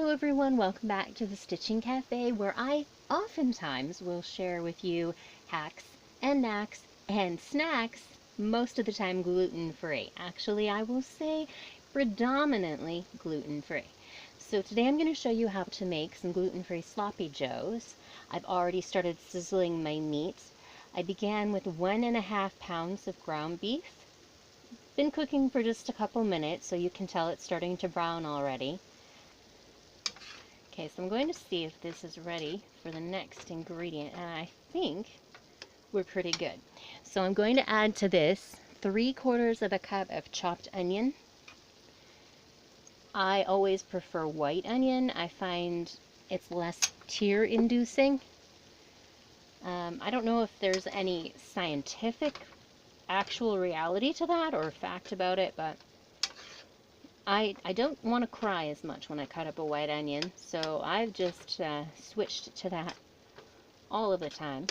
Hello everyone, welcome back to the Stitching Cafe, where I oftentimes will share with you hacks and knacks and snacks, most of the time gluten-free. Actually, I will say predominantly gluten-free. So today I'm going to show you how to make some gluten-free sloppy joes. I've already started sizzling my meat. I began with 1.5 pounds of ground beef. Been cooking for just a couple minutes, so you can tell it's starting to brown already. Okay, so I'm going to see if this is ready for the next ingredient, and I think we're pretty good. So I'm going to add to this 3/4 of a cup of chopped onion. I always prefer white onion. I find it's less tear-inducing. I don't know if there's any scientific actual reality to that or fact about it, but I don't want to cry as much when I cut up a white onion, so I've just switched to that all of the time.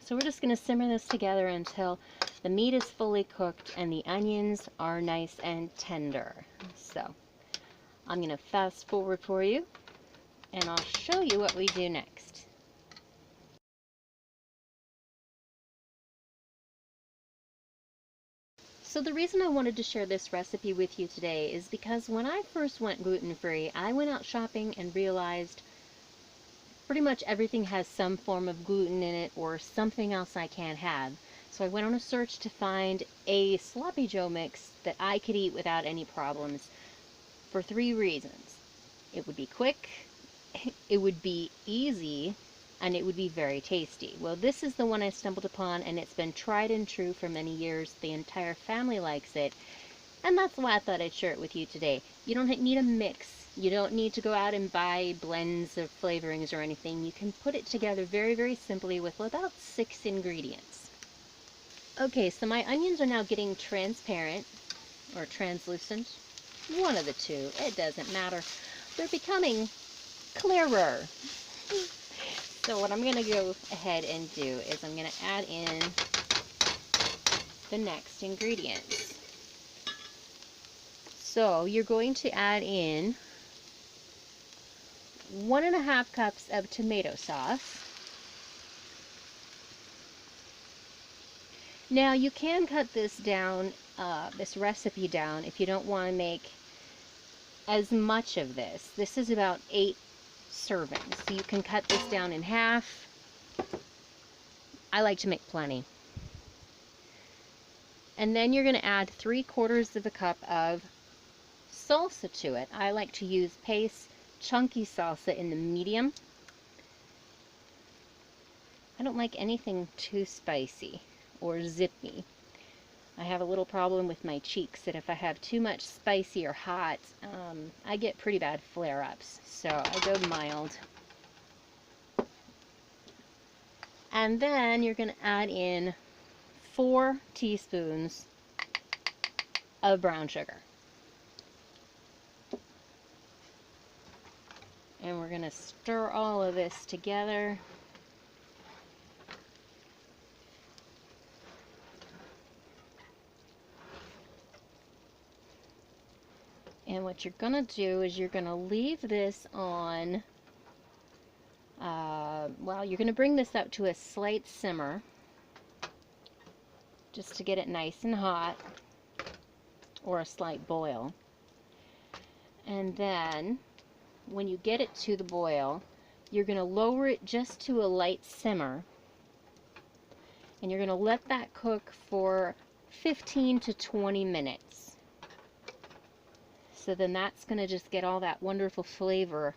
So we're just going to simmer this together until the meat is fully cooked and the onions are nice and tender. So I'm going to fast forward for you and I'll show you what we do next. So the reason I wanted to share this recipe with you today is because when I first went gluten-free, I went out shopping and realized pretty much everything has some form of gluten in it or something else I can't have. So I went on a search to find a sloppy joe mix that I could eat without any problems for 3 reasons. It would be quick, it would be easy, and it would be very tasty. Well, this is the one I stumbled upon, and it's been tried and true for many years. The entire family likes it, and that's why I thought I'd share it with you today. You don't need a mix. You don't need to go out and buy blends of flavorings or anything. You can put it together very, very simply with about 6 ingredients. Okay, so my onions are now getting transparent, or translucent. One of the two. It doesn't matter. They're becoming clearer. So what I'm going to go ahead and do is I'm going to add in the next ingredients. So you're going to add in 1.5 cups of tomato sauce. Now you can cut this down, this recipe down, if you don't want to make as much of this. This is about 8 servings, so you can cut this down in half. I like to make plenty. And then you're going to add 3/4 of a cup of salsa to it. I like to use Pace chunky salsa in the medium. I don't like anything too spicy or zippy. I have a little problem with my cheeks that if I have too much spicy or hot, I get pretty bad flare-ups. So I go mild. And then you're going to add in 4 teaspoons of brown sugar. And we're going to stir all of this together. And what you're going to do is you're going to leave this on, well, you're going to bring this up to a slight simmer, just to get it nice and hot, or a slight boil. And then, when you get it to the boil, you're going to lower it just to a light simmer, and you're going to let that cook for 15 to 20 minutes. So then that's going to just get all that wonderful flavor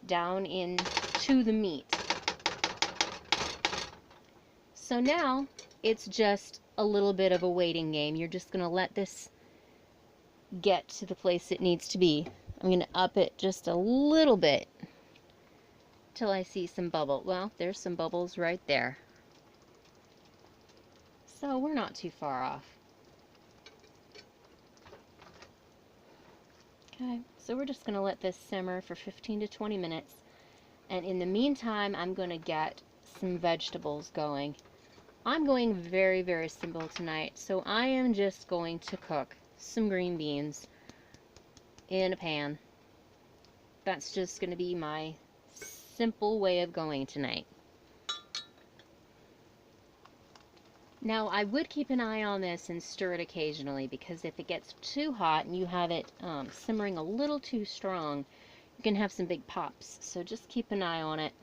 down into the meat. So now it's just a little bit of a waiting game. You're just going to let this get to the place it needs to be. I'm going to up it just a little bit till I see some bubble. Well, there's some bubbles right there. So we're not too far off. Okay, so we're just going to let this simmer for 15 to 20 minutes. And in the meantime, I'm going to get some vegetables going. I'm going very, very simple tonight, so I am just going to cook some green beans in a pan. that's just going to be my simple way of going tonight. Now, I would keep an eye on this and stir it occasionally, because if it gets too hot and you have it simmering a little too strong, you can have some big pops. So just keep an eye on it.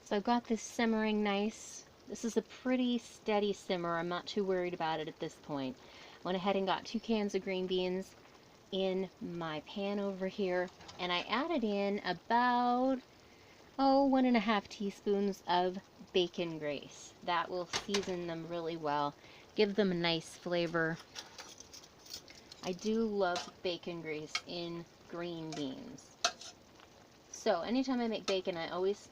So I've got this simmering nice. This is a pretty steady simmer. I'm not too worried about it at this point. I went ahead and got 2 cans of green beans in my pan over here, and I added in about 1.5 teaspoons of bacon grease. That will season them really well, give them a nice flavor. I do love bacon grease in green beans. So anytime I make bacon, I always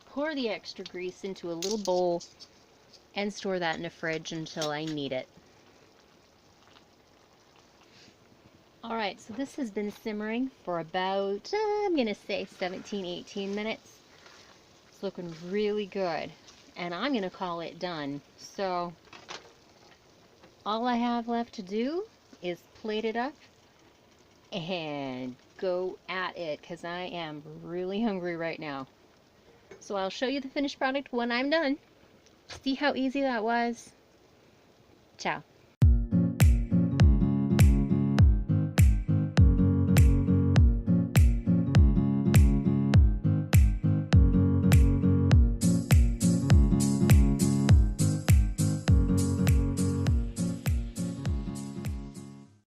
pour the extra grease into a little bowl and store that in the fridge until I need it. Alright, so this has been simmering for about, I'm going to say 17-18 minutes. It's looking really good, and I'm going to call it done. So all I have left to do is plate it up and go at it, because I am really hungry right now. So I'll show you the finished product when I'm done. See how easy that was? Ciao.